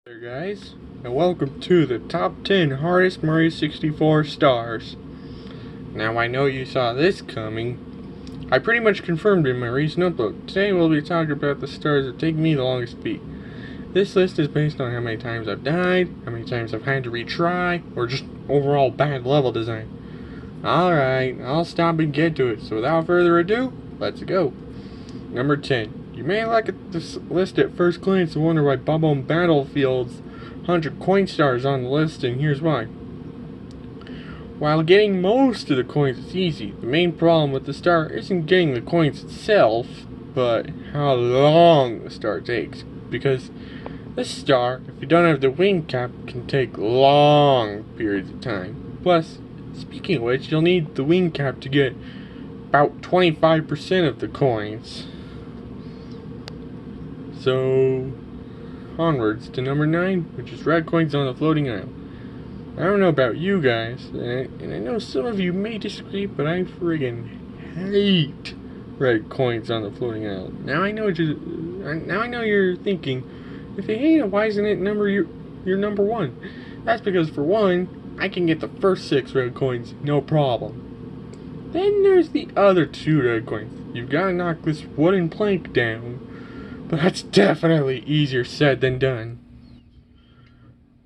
There guys, and welcome to the top 10 hardest Mario 64 stars. Now I know you saw this coming. I pretty much confirmed in my recent upload. Today we'll be talking about the stars that take me the longest to beat. This list is based on how many times I've died, how many times I've had to retry, or just overall bad level design. Alright, I'll stop and get to it, so without further ado, let's go. Number 10. You may look at this list at first glance and wonder why Bob-omb Battlefield's 100 coin stars on the list, and here's why. While getting most of the coins is easy, the main problem with the star isn't getting the coins itself, but how long the star takes. Because this star, if you don't have the wing cap, can take long periods of time. Plus, speaking of which, you'll need the wing cap to get about 25% of the coins. So, onwards to number 9, which is red coins on the floating isle. I don't know about you guys, and I know some of you may disagree, but I friggin' hate red coins on the floating isle. Now I know you're thinking, if you hate it, why isn't it your number 1? That's because for one, I can get the first 6 red coins, no problem. Then there's the other 2 red coins. You've got to knock this wooden plank down. But that's definitely easier said than done.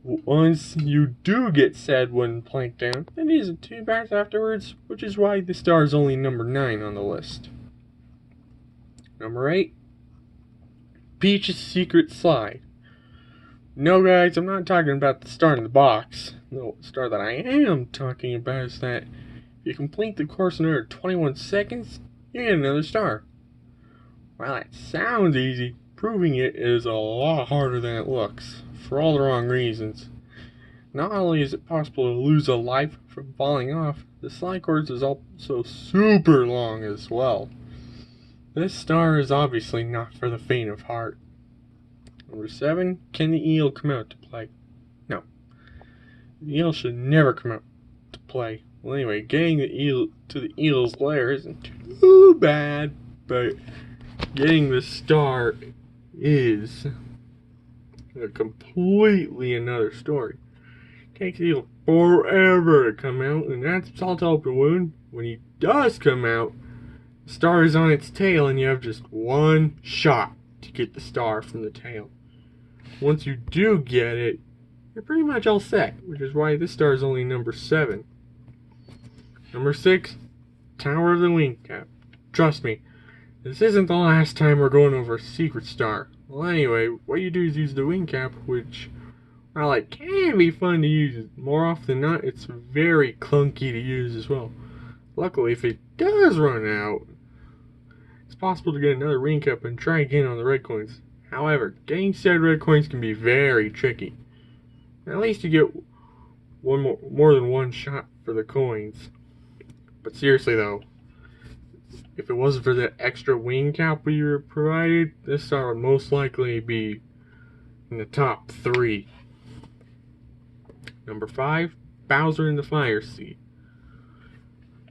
Once you do get said wooden plank down, it isn't too bad afterwards, which is why the star is only number 9 on the list. Number 8. Peach's Secret Slide. No guys, I'm not talking about the star in the box. The star that I am talking about is that if you complete the course in under 21 seconds, you get another star. While that sounds easy, proving it is a lot harder than it looks, for all the wrong reasons. Not only is it possible to lose a life from falling off, the slide course is also super long as well. This star is obviously not for the faint of heart. Number 7, can the eel come out to play? No. The eel should never come out to play. Well anyway, getting the eel to the eel's lair isn't too bad, but getting the star is a completely another story. It takes the eel forever to come out, and that's Salt Open Wound. When he does come out, the star is on its tail, and you have just one shot to get the star from the tail. Once you do get it, you're pretty much all set, which is why this star is only number 7. Number 6, Tower of the Wing Cap. Trust me, this isn't the last time we're going over a secret star. Well anyway, what you do is use the wing cap, which, while it can be fun to use, more often than not, it's very clunky to use as well. Luckily, if it does run out, it's possible to get another wing cap and try again on the red coins. However, getting said red coins can be very tricky. At least you get more than one shot for the coins. But seriously though, if it wasn't for the extra wing cap we were provided, this star would most likely be in the top 3. Number 5, Bowser in the Fire Seat.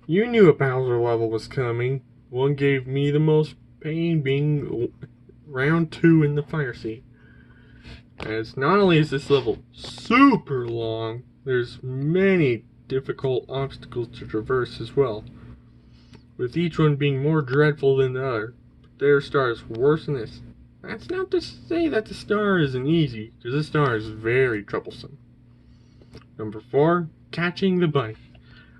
You knew a Bowser level was coming. One gave me the most pain being round 2 in the fire seat. As not only is this level super long, there's many difficult obstacles to traverse as well, with each one being more dreadful than the other. But their star is worse than this. That's not to say that the star isn't easy, because this star is very troublesome. Number 4, catching the bunny.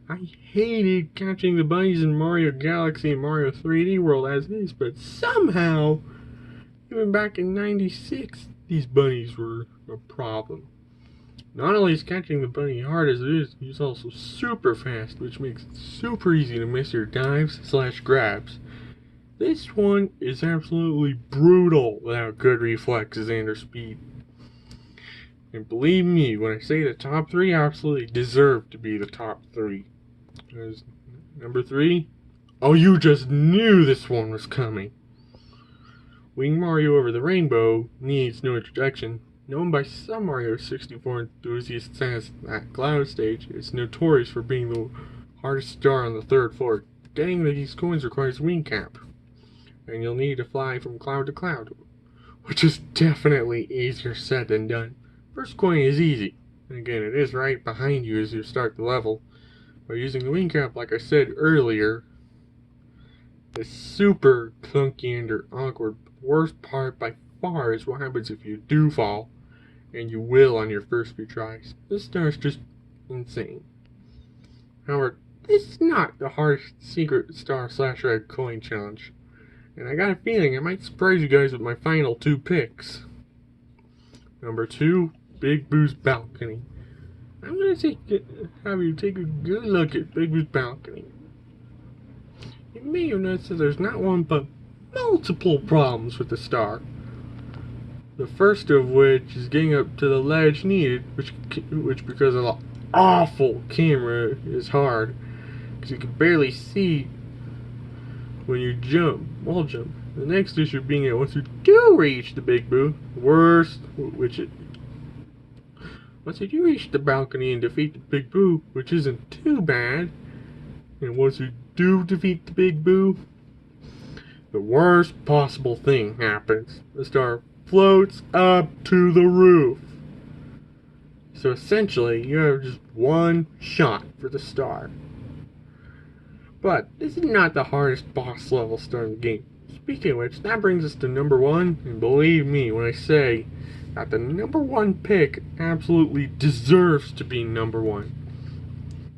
I hated catching the bunnies in Mario Galaxy and Mario 3D World as is, but somehow, even back in '96, these bunnies were a problem. Not only is catching the bunny hard as it is, he's also super fast, which makes it super easy to miss your dives/grabs. This one is absolutely brutal without good reflexes and or speed. And believe me, when I say the top 3 absolutely deserve to be the top 3. There's number 3. Oh, you just knew this one was coming. Wing Mario over the Rainbow needs no introduction. Known by some Mario 64 enthusiasts as that Cloud stage, it's notorious for being the hardest star on the 3rd floor. Getting these coins requires wing cap, and you'll need to fly from cloud to cloud, which is definitely easier said than done. First coin is easy, and again, it is right behind you as you start the level. By using the wing cap, like I said earlier, it's super clunky and awkward. The worst part by far is what happens if you do fall, and you will on your first few tries. This star is just insane. However, this is not the hardest secret star / red coin challenge, and I got a feeling I might surprise you guys with my final 2 picks. Number 2, Big Boo's balcony. I'm gonna have you take a good look at Big Boo's balcony. You may have noticed that there's not one but multiple problems with the star. The first of which is getting up to the ledge needed, which because of the awful camera is hard, because you can barely see when you wall jump. The next issue being that once you do reach the Big Boo, once you do reach the balcony and defeat the Big Boo, which isn't too bad, and once you do defeat the Big Boo, the worst possible thing happens. The star floats up to the roof. So essentially, you have just one shot for the star. But this is not the hardest boss level star in the game. Speaking of which, that brings us to number 1, and believe me when I say that the number 1 pick absolutely deserves to be number 1.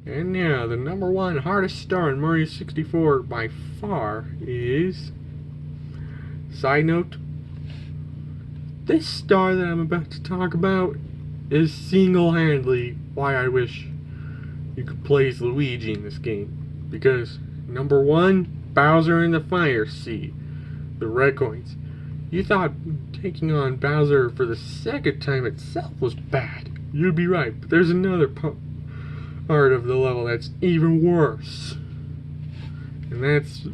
And now, the number 1 hardest star in Mario 64 by far is... Side note, this star that I'm about to talk about is single-handedly why I wish you could play as Luigi in this game. Because, number 1, Bowser in the Fire Sea, the red coins. You thought taking on Bowser for the second time itself was bad. You'd be right, but there's another part of the level that's even worse. And that's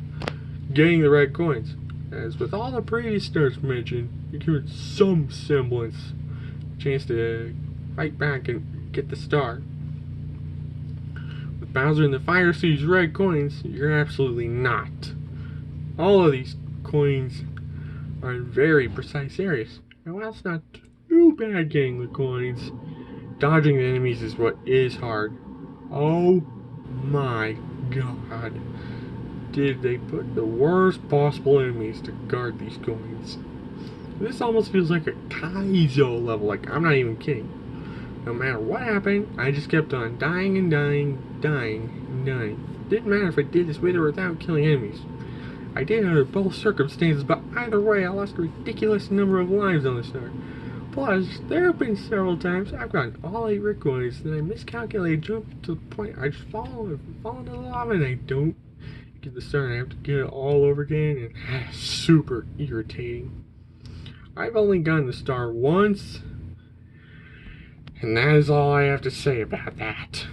getting the red coins. As with all the previous stars mentioned, you give it some semblance chance to fight back and get the star. With Bowser in the Fire Sea's red coins, you're absolutely not. All of these coins are in very precise areas. And while it's not too bad getting the coins, dodging the enemies is what is hard. Oh my god. Did they put the worst possible enemies to guard these coins. This almost feels like a Kaizo level, like I'm not even kidding. No matter what happened, I just kept on dying and dying, dying and dying. Didn't matter if I did this with or without killing enemies. I did under both circumstances, but either way I lost a ridiculous number of lives on the star. Plus, there have been several times I've gotten all 8 red coins, then I miscalculated, jumped to the point I just fall into the lava and I don't get the star and I have to get it all over again, and that's super irritating. I've only gotten the star once, and that is all I have to say about that.